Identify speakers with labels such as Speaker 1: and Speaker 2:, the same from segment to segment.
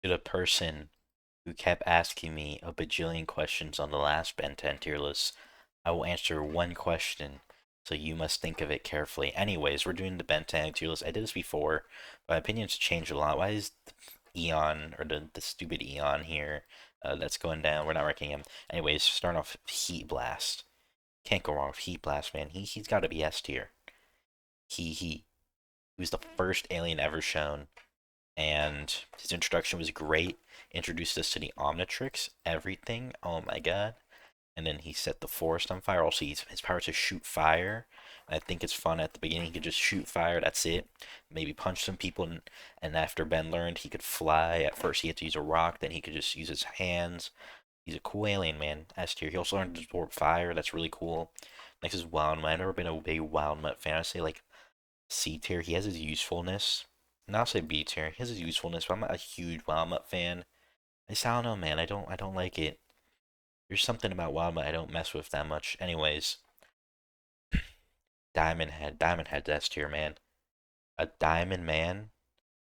Speaker 1: To the person who kept asking me a bajillion questions on the last Ben 10 tier list, I will answer one question, so you must think of it carefully. Anyways, we're doing the Ben 10 tier list. I did this before, but my opinions changed a lot. Why is Eon, or the stupid Eon here, that's going down? We're not ranking him. Anyways, starting off Heat Blast. Can't go wrong with Heat Blast, man. He's got to be S tier. He was the first alien ever shown, and his introduction was great. Introduced us to the Omnitrix, everything. Oh my god! And then he set the forest on fire. Also, his power to shoot fire. And I think it's fun at the beginning. He could just shoot fire. That's it. Maybe punch some people. And after Ben learned he could fly, at first he had to use a rock. Then he could just use his hands. He's a cool alien, man. S tier. He also learned to absorb fire. That's really cool. Next is Wild Mutt. I've never been a big Wild Mutt fan. I say like C tier. He has his usefulness. And I'll say B tier. He has his usefulness, but I'm not a huge Wild Mutt fan. I don't know, man. I don't like it. There's something about Wildma I don't mess with that much. Anyways, Diamond Head. Diamond Head's S tier, man. A diamond man.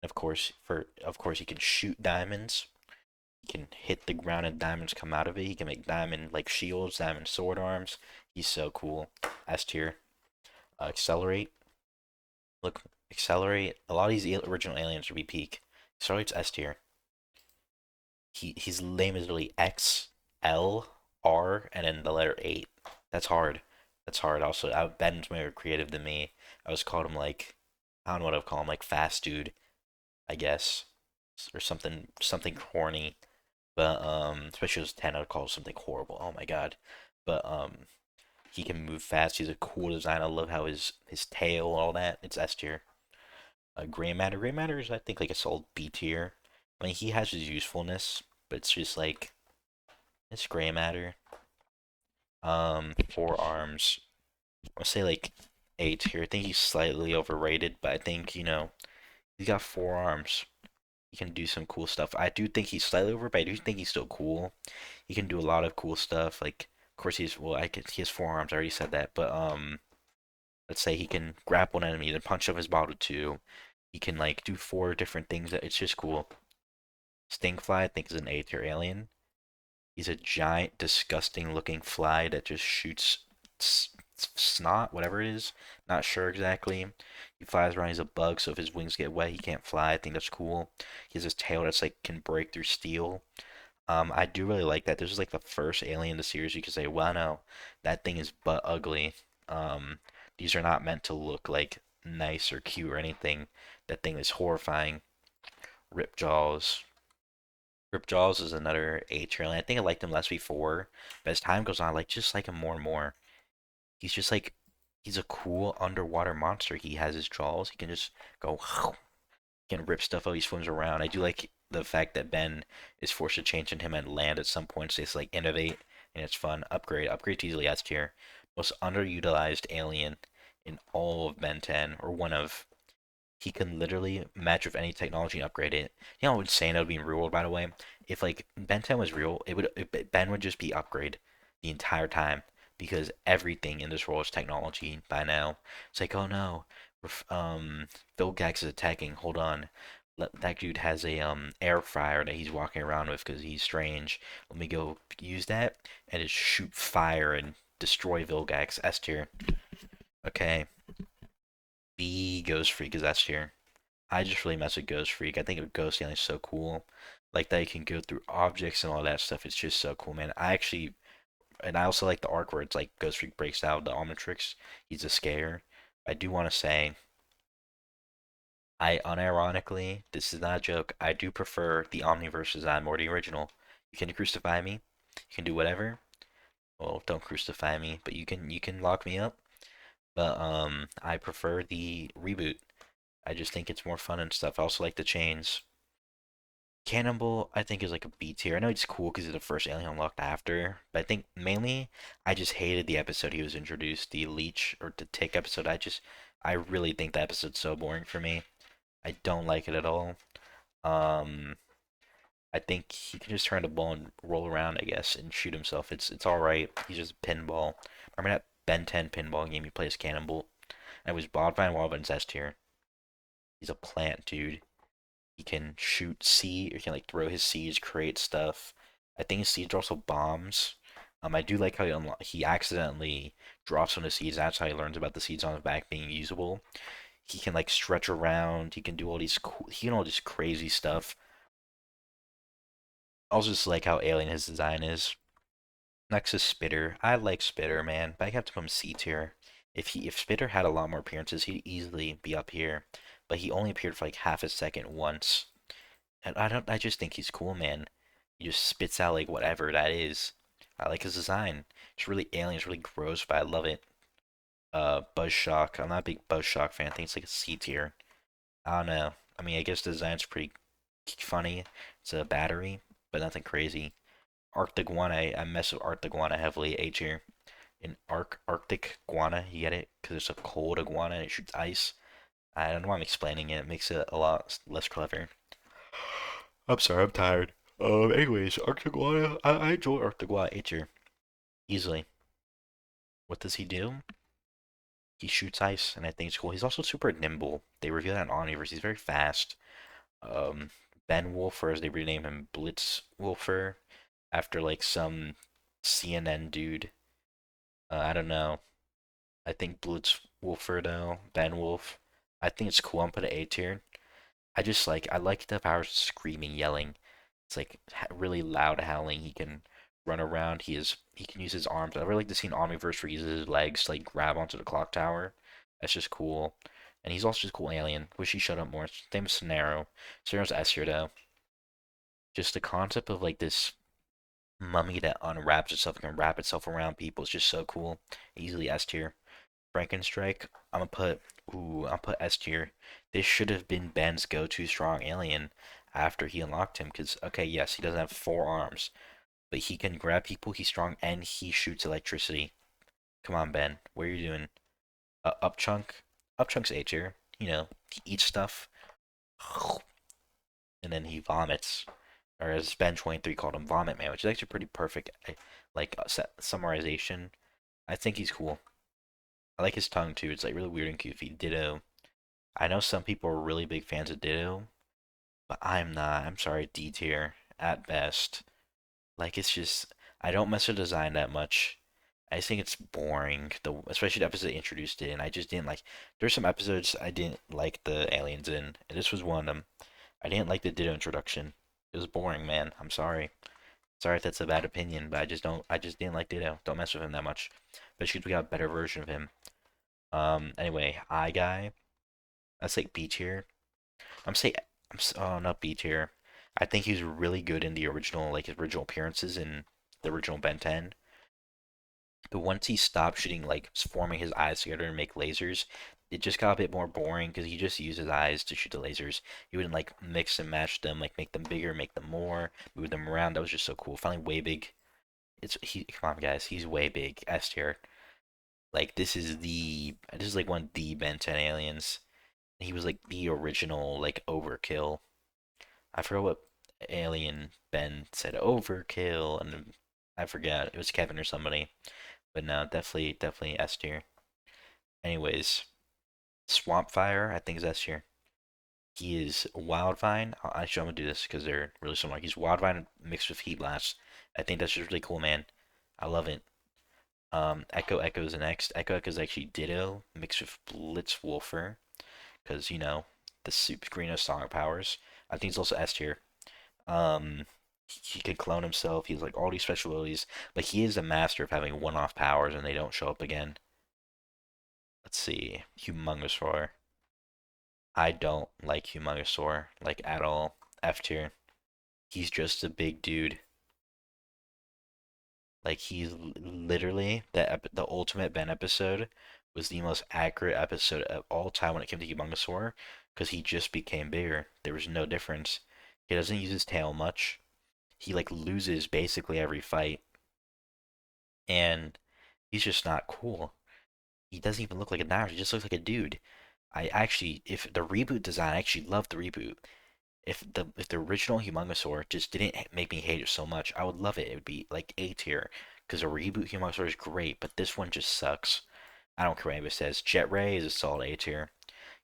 Speaker 1: Of course he can shoot diamonds. He can hit the ground and diamonds come out of it. He can make diamond like shields, diamond sword arms. He's so cool. S tier. Accelerate. Look, accelerate. A lot of these original aliens would be peak. Accelerate's S tier. His name is literally XLR and then the letter 8. That's hard. That's hard. Also, Ben's more creative than me. I was called him like, I don't know what I'd call him, like fast dude, I guess, or something corny. But especially as 10, I'd call him something horrible. Oh my god. But he can move fast. He's a cool design. I love how his tail and all that. It's S tier. Gray matter. Gray matter is I think like a solid B tier. I mean, he has his usefulness, but it's just like it's gray matter. Forearms. I'll say like A tier. I think he's slightly overrated, but I think he's got forearms. He can do some cool stuff. I do think he's slightly overrated. I do think he's still cool. He can do a lot of cool stuff. Like, of course, he has forearms. I already said that, but let's say he can grapple an enemy, then punch up his bottle too. He can like do four different things. It's just cool. Stingfly, I think, is an A tier alien. He's a giant, disgusting looking fly that just shoots snot, whatever it is. Not sure exactly. He flies around. He's a bug, so if his wings get wet, he can't fly. I think that's cool. He has this tail that's like can break through steel. I do really like that. This is like the first alien in the series you could say, well, no, that thing is butt ugly. Um, these are not meant to look like nice or cute or anything. That thing is horrifying. Ripjaws. Ripjaws is another A tier. I think I liked him less before, but as time goes on, I like him more and more. He's just like he's a cool underwater monster. He has his jaws. He can just go he can rip stuff out. He swims around. I do like the fact that Ben is forced to change into him and land at some point. So it's like innovate and it's fun. Upgrade to easily S tier. Most underutilized alien in all of Ben 10 or one of. He can literally match with any technology and upgrade it. You know how insane that would be in real world, by the way? If like Ben 10 was real, Ben would just be upgrade the entire time because everything in this world is technology by now. It's like, oh no, Vilgax is attacking. Hold on, that dude has a air fryer that he's walking around with because he's strange. Let me go use that and just shoot fire and destroy Vilgax. S tier. Okay, B Ghost Freak is S tier. I just really mess with Ghost Freak. I think of Ghost Alien is so cool. Like that you can go through objects and all that stuff. It's just so cool, man. And I also like the arc where it's like Ghost Freak breaks out of the Omnitrix. He's a scare. I do want to say, I unironically, this is not a joke. I do prefer the Omniverse design more the original. You can crucify me. You can do whatever. Well, don't crucify me, but you can lock me up. But I prefer the reboot. I just think it's more fun and stuff. I also like the chains. Cannonball, I think, is like a B tier. I know it's cool because it's the first alien unlocked after, but I think mainly I just hated the episode he was introduced, the leech or the tick episode. I really think that episode's so boring for me. I don't like it at all. Um, I think he can just turn the ball and roll around, I guess, and shoot himself. It's all right. He's just pinball. Remember that Ben 10 pinball game he plays Cannonball? And it was Wildvine. Wildvine's S tier. He's a plant, dude. He can shoot seed, or he can like throw his seeds, create stuff. I think his seeds are also bombs. I do like how he accidentally drops one of the seeds. That's how he learns about the seeds on his back being usable. He can like stretch around. He can do all these cool, he can all this crazy stuff. I also just like how alien his design is. Next is Spitter. I like Spitter, man, but I have to put him C tier. If Spitter had a lot more appearances, he'd easily be up here. But he only appeared for like half a second once. And I just think he's cool, man. He just spits out like whatever that is. I like his design. It's really alien, it's really gross, but I love it. Buzz Shock. I'm not a big Buzz Shock fan. I think it's like a C tier. I don't know. I mean, I guess the design's pretty funny. It's a battery, but nothing crazy. Arctic Guana, I mess with Arctic Guana heavily. A tier. In Arctic Guana, you get it? Because it's a cold iguana and it shoots ice. I don't know why I'm explaining it. It makes it a lot less clever. I'm sorry, I'm tired. Anyways, Arctic Guana, I enjoy Arctic Guana A tier. Easily. What does he do? He shoots ice, and I think it's cool. He's also super nimble. They reveal that in Omniverse. He's very fast. Um, Ben Wolfer, as they rename him, Blitz Wolfer, after like some CNN dude. I don't know. I think Blitz Wolfer though, Ben Wolf. I think it's cool. I'm put an A tier. I like the powers of screaming, yelling. It's like really loud howling. He can run around. He can use his arms. I really like to see an Omniverse where he uses his legs to like grab onto the clock tower. That's just cool. And he's also just a cool alien. Wish he showed up more. His name is Sonaro. Sonaro's S tier though. Just the concept of like this mummy that unwraps itself and can wrap itself around people is just so cool. Easily S tier. Frankenstrike, I'm put S tier. This should have been Ben's go-to strong alien after he unlocked him. Cause okay, yes, he doesn't have 4 arms, but he can grab people. He's strong and he shoots electricity. Come on, Ben, what are you doing? Upchunk's A tier. You know, he eats stuff and then he vomits, or as Ben 23 called him, Vomit Man, which is actually pretty perfect. Like summarization. I think he's cool. I like his tongue too. It's like really weird and goofy. Ditto. I know some people are really big fans of Ditto, but I'm not. I'm sorry, D tier at best. Like it's just I don't mess with design that much. I just think it's boring. Especially the episode they introduced it, and I just didn't like. There's some episodes I didn't like the aliens in, and this was one of them. I didn't like the Ditto introduction. It was boring, man. I'm sorry. Sorry if that's a bad opinion, but I just don't. I just didn't like Ditto. Don't mess with him that much. Especially because we got a better version of him. Anyway, I guy. That's like B tier. I'm say oh not B tier. I think he's really good in the original like his original appearances in the original Ben 10. But once he stopped shooting like forming his eyes together and make lasers, it just got a bit more boring because he just used his eyes to shoot the lasers. He wouldn't like mix and match them, like make them bigger, make them more, move them around. That was just so cool. Finally, way big. Come on guys, he's way big. S tier. Like this is like one of the Ben 10 aliens. He was like the original like overkill. I forgot what alien Ben said overkill, and I forgot it was Kevin or somebody. But no, definitely S tier. Anyways, Swamp Fire I think is S tier. He is Wildvine. Actually, I'm gonna do this because they're really similar. He's Wildvine mixed with Heat Blast. I think that's just really cool, man. I love it. Echo Echo is the next. Echo Echo is actually Ditto mixed with Blitzwolfer because you know the super green sonic powers. I think he's also S tier. Um, he could clone himself. He has like all these special abilities, but he is a master of having one-off powers, and they don't show up again. Let's see, Humongousaur. I don't like Humongousaur like at all. F tier. He's just a big dude. Like he's literally the Ultimate Ben episode was the most accurate episode of all time when it came to Humongousaur because he just became bigger. There was no difference. He doesn't use his tail much. He like loses basically every fight, and he's just not cool. He doesn't even look like a dinosaur. He just looks like a dude. If the reboot design, I actually love the reboot. If the original Humongousaur just didn't make me hate it so much, I would love it. It would be like A tier because the reboot Humongousaur is great, but this one just sucks. I don't care what anybody says. Jet Ray is a solid A tier.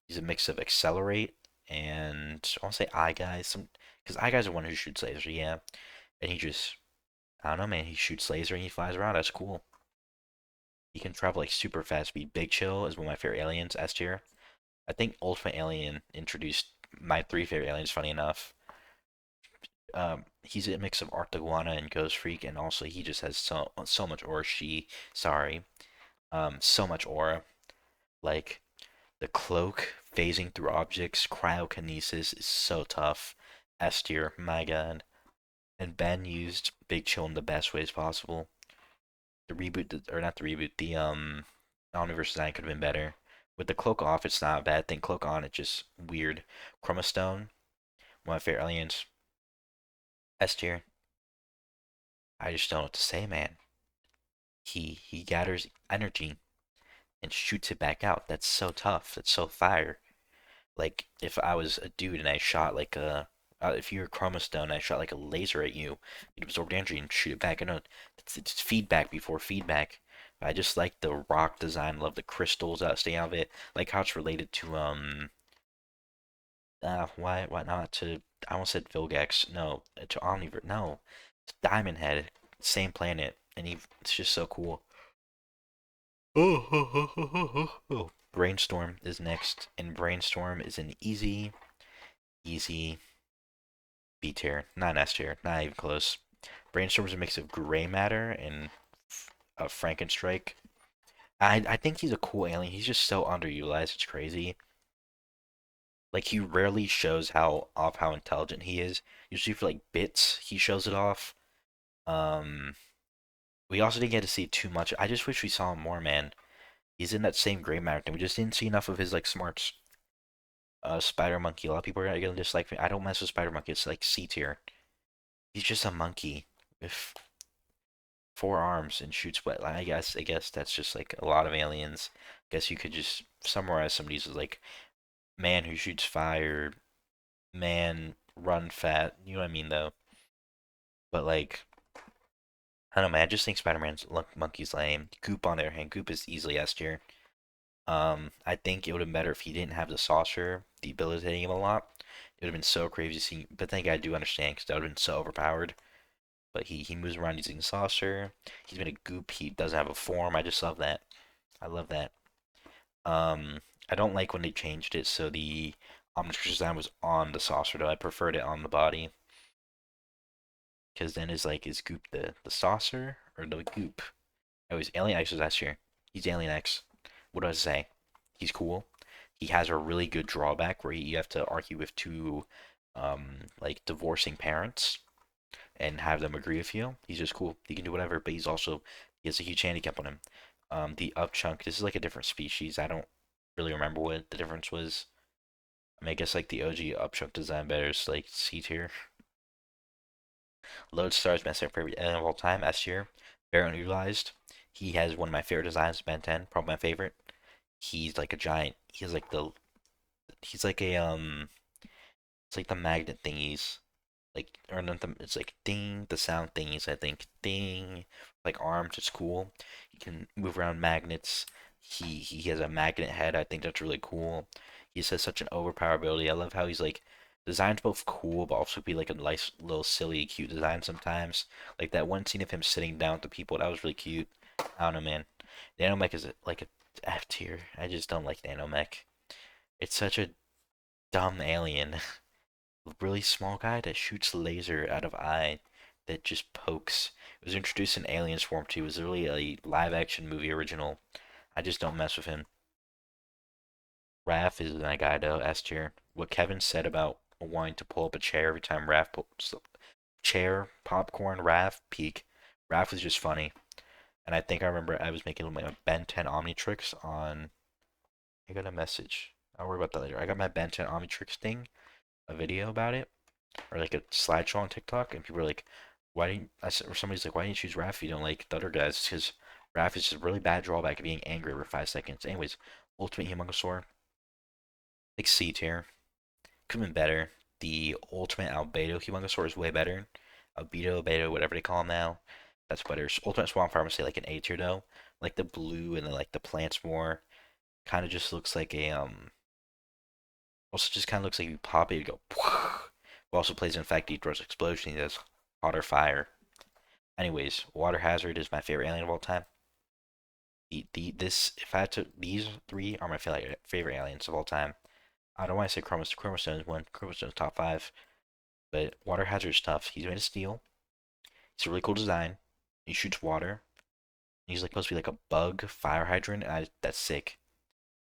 Speaker 1: He's a mix of Accelerate and I want to say Eye Guy, some because Eye Guy's the one who shoots laser, yeah, and he just I don't know, man. He shoots laser and he flies around. That's cool. He can travel like super fast speed. Big Chill is one of my favorite aliens. S tier. I think Ultimate Alien introduced my three favorite aliens. Funny enough, he's a mix of Artaguana and Ghost Freak, and also he just has so much aura. Sorry, so much aura. Like the cloak phasing through objects, cryokinesis is so tough. S tier, my god. And Ben used Big Chill in the best ways possible. The reboot, or not the reboot, the Omniverse design could have been better. With the cloak off, it's not a bad thing. Cloak on, it's just weird. Chromastone, one of my favorite aliens. S tier. I just don't know what to say, man. He gathers energy and shoots it back out. That's so tough. That's so fire. Like if I was a dude and I shot like a if you were Chromastone and I shot like a laser at you, you'd absorb the energy and shoot it back. I know it's feedback before feedback. I just like the rock design, love the crystals that stay out of it, like how it's related to why not to I almost said Vilgax, no, to Omniverse, no, it's Diamond Head, same planet, and it's just so cool. Oh. Brainstorm is next, and Brainstorm is an easy B tier, not S tier, not even close. Brainstorm is a mix of gray matter and Frankenstrike. I think he's a cool alien. He's just so underutilized. It's crazy. Like he rarely shows how intelligent he is. Usually for like bits, he shows it off. Um, we also didn't get to see too much. I just wish we saw him more, man. He's in that same gray matter thing. We just didn't see enough of his like smarts. Spider Monkey. A lot of people are gonna dislike me. I don't mess with Spider Monkey. It's like C tier. He's just a monkey with four arms and shoots wet. I guess that's just like a lot of aliens. I guess you could just summarize some of these as like man who shoots fire, man run fat. You know what I mean though. But like I don't know, man. I just think Spider-Man's monkey's lame. Goop on the other hand, Goop is easily S tier. I think it would have been better if he didn't have the saucer debilitating him a lot. It would have been so crazy to see. But I think I do understand because that would have been so overpowered. But he moves around using the saucer. He's been a goop. He doesn't have a form. I just love that. I love that. I don't like when they changed it so the Omnitrix design was on the saucer though. I preferred it on the body. Because then is Goop the saucer or the Goop? Oh, he's Alien X was last year. He's Alien X. What do I say? He's cool. He has a really good drawback where you have to argue with two like divorcing parents and have them agree with you. He's just cool. He can do whatever, but he has a huge handicap on him. The up chunk, this is like a different species. I don't really remember what the difference was. I mean, I guess like the OG up chunk design better is like C tier. Lodestar is my second favorite alien of all time. S tier, very unutilized. He has one of my favorite designs, Ben 10, probably my favorite. He's like a giant. He's like the. He's like a It's like the magnet thingies like or not the it's like ding the sound thingies I think ding like arms. It's cool. He can move around magnets. He has a magnet head. I think that's really cool. He has such an overpower ability. I love how he's like designed both cool but also be like a nice little silly cute design sometimes. Like that one scene of him sitting down with the people that was really cute. I don't know, man. Nanomech is like a F tier. I just don't like Nanomech. It's such a dumb alien. Really small guy that shoots laser out of eye that just pokes. It was introduced in Alien Swarm 2. It was really a live action movie original. I just don't mess with him. Raph is my guy though, S tier. What Kevin said about wanting to pull up a chair every time Raph pulls chair, popcorn, Raph, peak. Raph was just funny. And I think I remember I was making my Ben 10 Omnitrix on. I got a message. I'll worry about that later. I got my Ben 10 Omnitrix thing, a video about it, or like a slideshow on TikTok, and people are like, "Why didn't?" Or somebody's like, "Why didn't you choose Raph? You don't like the other guys?" Because Raph is just a really bad drawback of being angry over 5 seconds. Anyways, Ultimate Humongosaur, like C tier, could have been better. The Ultimate Albedo Humongosaur is way better. Albedo, Albedo, whatever they call him now, that's better. Ultimate Swamp Farm, I would say like an A tier though. Like the blue and then like the plants more, kind of just looks like a Also, just kind of looks like you pop it, you go. But also plays in fact he throws explosions. He does hotter fire. Anyways, water hazard is my favorite alien of all time. This if I had to these three are my favorite aliens of all time. I don't want to say Chromostone's one. Chromostone's top five, but water hazard's tough. He's made of steel. It's a really cool design. He shoots water. He's like supposed to be like a bug fire hydrant. That's sick.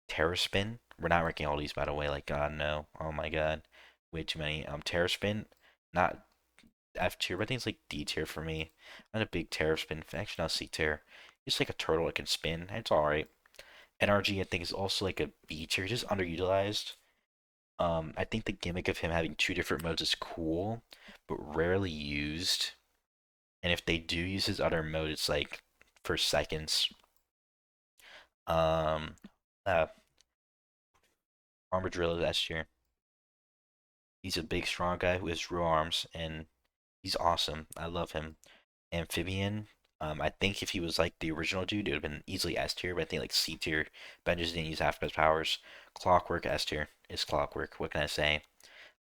Speaker 1: Terror spin. We're not ranking all these by the way. Like God no. Oh my God, way too many. Terror spin. Not F tier, but I think it's like D tier for me. I'm not a big terror spin. Actually, not C tier. It's like a turtle that can spin. It's alright. NRG I think is also like a B tier, just underutilized. I think the gimmick of him having two different modes is cool, but rarely used. And if they do use his other mode, it's like for seconds. Um, uh, Armadillo is S tier. He's a big, strong guy who has real arms, and he's awesome. I love him. Amphibian. I think if he was like the original dude, it would have been easily S tier, but I think like C tier. Ben just didn't use half of his powers. Clockwork S tier is Clockwork. What can I say?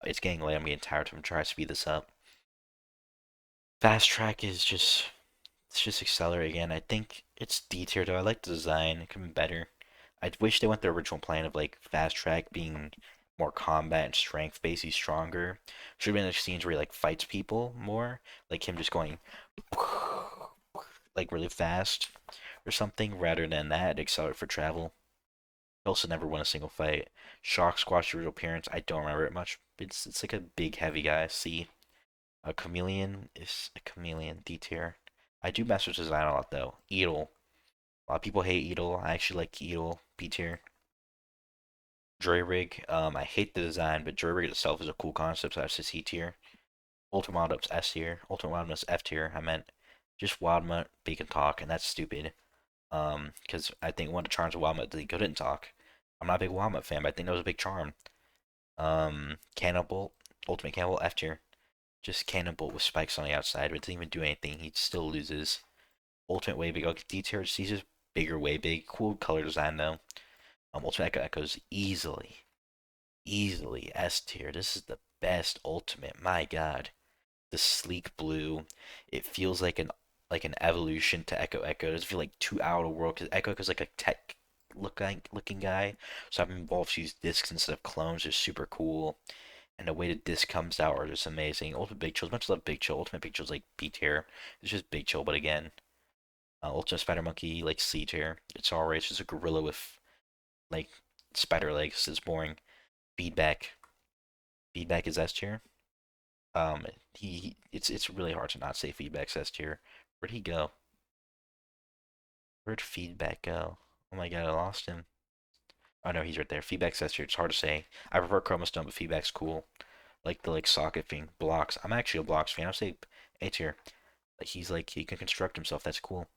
Speaker 1: It's getting late. I'm getting tired. I'm trying to speed this up. Fast track is just it's just accelerate again. I think it's D tier though. I like the design. It could be better. I wish they went the original plan of like fast track being more combat and strength based. He's stronger. Should have been like scenes where he like fights people more, like him just going like really fast or something, rather than that accelerate for travel. He also never won a single fight. Shock Squash original appearance. I don't remember it much. It's like a big heavy guy. C. A chameleon is a chameleon. D tier. I do mess with design a lot though. Eagle. A lot of people hate Eagle. I actually like Eagle. B tier. Joyrig. I hate the design, but Joyrig itself is a cool concept, so that's a C tier. Ultimatum's S tier. Ultimatum's F tier. I meant just Wildmutt, they can talk, and that's stupid. Because I think one of the charms of Wildmutt they couldn't talk. I'm not a big Wildmutt fan, but I think that was a big charm. Cannibal, Ultimate Cannibal F tier. Just Cannibal with spikes on the outside, but it doesn't even do anything. He still loses. Ultimate Way Big. Okay, D tier. He's just bigger, way big. Cool color design though. Ultimate Echo Echoes easily S tier. This is the best Ultimate. My God, the sleek blue. It feels like an evolution to Echo Echo. It doesn't feel like too out of the world because Echo Echo's like a tech looking guy. So having Wolves use discs instead of clones is super cool. And the way the disc comes out are just amazing. Ultimate Big Chill, as much as I love Big Chill, Ultimate Big Chill's like B tier. It's just Big Chill, but again, Ultimate Spider Monkey like C tier. It's alright. It's just a gorilla with like spider legs. It's boring. Feedback. Feedback is S tier. It's really hard to not say Feedback's S tier. Where'd he go? Where'd Feedback go? Oh my God, I lost him. Oh no, he's right there. Feedback's S tier. It's hard to say. I prefer Chromostone, but Feedback's cool. Like the like socket thing. Blocks. I'm actually a blocks fan. I'll say A tier. Like he's like he can construct himself. That's cool.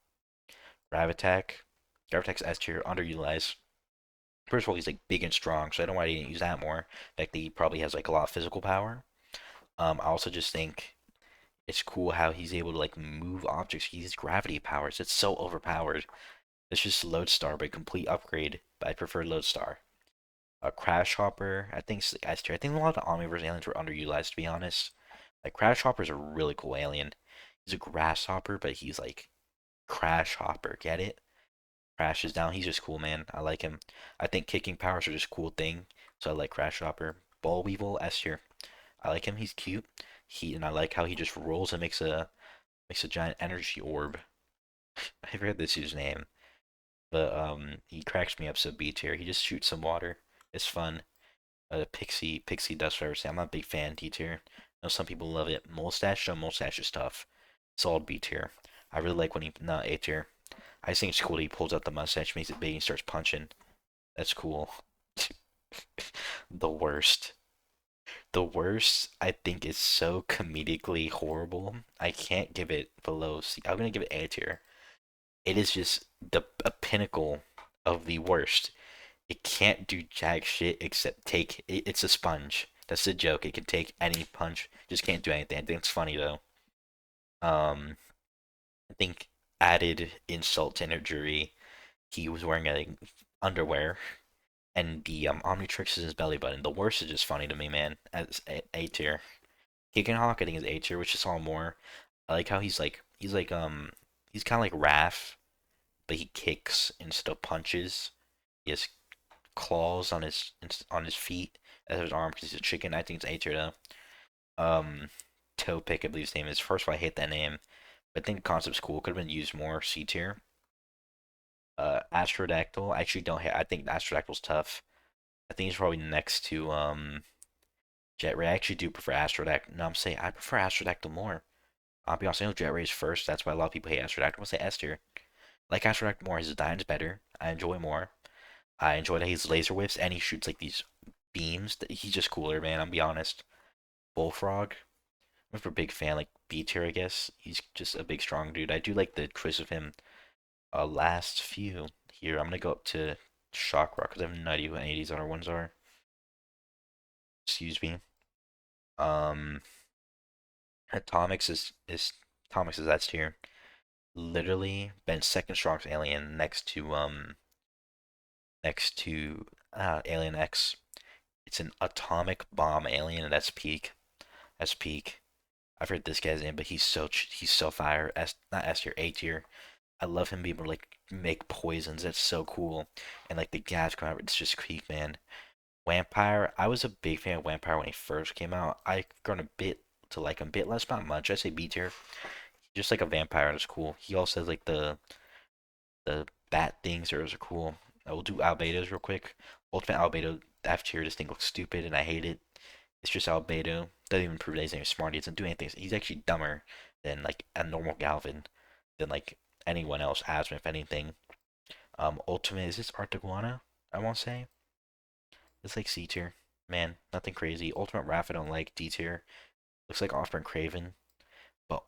Speaker 1: Gravitak. Gravitak's S tier. Underutilized. First of all, he's like big and strong, so I don't know why he didn't use that more. In fact, he probably has like a lot of physical power. I also just think it's cool how he's able to like move objects. He uses gravity powers. It's so overpowered. It's just Lodestar, but complete upgrade. But I prefer Lodestar. Crash Hopper, I think S tier. I think a lot of the Omniverse aliens were underutilized, to be honest. Like Crash Hopper is a really cool alien. He's a grasshopper, but he's like Crash Hopper. Get it? Crashes down. He's just cool, man. I like him. I think kicking powers are just a cool thing, so I like Crash Hopper. Ball Weevil S tier. I like him. He's cute. And I like how he just rolls and makes a giant energy orb. I forget this dude's name, but he cracks me up. So B tier. He just shoots some water. It's fun. Pixie Dust Forever say I'm not a big fan. D tier. I know some people love it. Mustache, no, Mustache is tough. Solid B tier. I really like when he not A tier. I just think it's cool that he pulls out the mustache, makes it big, and starts punching. That's cool. The worst. The worst, I think, is so comedically horrible. I can't give it below C. I'm gonna give it A tier. It is just a pinnacle of the worst. It can't do jack shit except take. It's a sponge. That's the joke. It can take any punch. Just can't do anything. I think it's funny though. Um, I think added insult to injury. He was wearing underwear. And the Omnitrix is his belly button. The worst is just funny to me, man. As A tier. Hawk, I think is A tier, which is all more. I like how he's kind of like Raph, but he kicks instead of punches. He has claws on his feet as his arm because he's a chicken. I think it's A tier though. Topic, I believe his name is. First of all, I hate that name, but I think the concept's cool. Could have been used more. C tier. Astrodactyl. I actually don't hate. I think Astrodactyl's tough. I think he's probably next to Jet Ray. I actually do prefer Astrodactyl. No, I'm saying I prefer Astrodactyl more. I'll be honest, I know Jet Ray is first. That's why a lot of people hate Astrodactyl. I'm gonna say S tier. Like Astrodactyl more. His design's better. I enjoy more. I enjoy that he's laser whips and he shoots like these beams. He's just cooler, man. I'll be honest. Bullfrog. I'm a big fan. Like B tier, I guess. He's just a big strong dude. I do like the twist of him. Last few here. I'm gonna go up to Shock Rock because I have no idea who any of these other ones are. Excuse me. Um, Atomics is that's tier. Literally been second strongest alien next to Alien X. It's an atomic bomb alien, and that's peak. That's peak. I've heard this guy's name, but he's so fire. Not S tier, A tier. I love him being able to like make poisons. That's so cool. And like the gas come out, it's just peak, man. Vampire, I was a big fan of Vampire when he first came out. I grown a bit to like him, a bit less, not much. I say B tier. Just like a vampire, and it's cool. He also has like the bat things, are cool. I will do albedos real quick. Ultimate albedo F tier. This thing looks stupid, and I hate it. It's just albedo. Doesn't even prove that he's any smart. He doesn't do anything. He's actually dumber than like a normal Galvin, than like anyone else. Asthma, if anything. Ultimate is this Artiguana? I won't say. It's like C tier. Man, nothing crazy. Ultimate Raph I don't like. D tier. Looks like Offspring Craven. But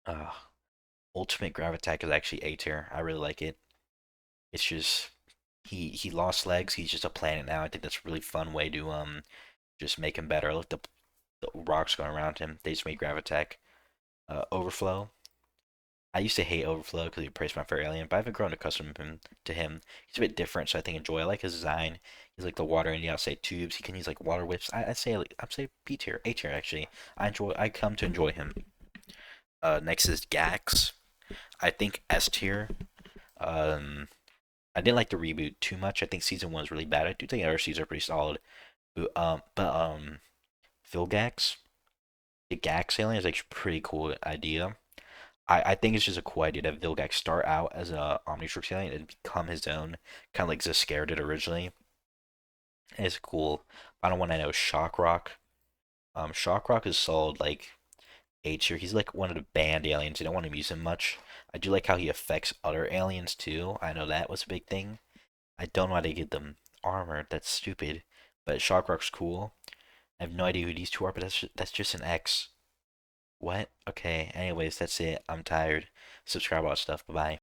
Speaker 1: uh, Ultimate Gravitak is actually A tier. I really like it. It's just he lost legs. He's just a planet now. I think that's a really fun way to just make him better. I like the rocks going around him. They just made Gravitak. Overflow. I used to hate Overflow because he praised my fair alien, but I've grown accustomed to him. He's a bit different, so I think enjoy. I like his design. He's like the water in the outside tubes. He can use like water whips. I'd say B tier, A tier actually. I come to enjoy him. Next is Gax. I think S tier. Um, I didn't like the reboot too much. I think season one was really bad. I do think other seasons are pretty solid. But Vilgax, the Gax alien is like a pretty cool idea. I think it's just a cool idea to have Vilgax start out as a Omnitrix alien and become his own, kind of like Ziskar did originally. It's cool. Final one I know is Shock Rock. Shock Rock is solid like A tier. He's like one of the banned aliens. You don't want to use him much. I do like how he affects other aliens too. I know that was a big thing. I don't know why they give them armor. That's stupid. But Shock Rock's cool. I have no idea who these two are, but that's just an X. What? Okay. Anyways, that's it. I'm tired. Subscribe all that stuff. Bye bye.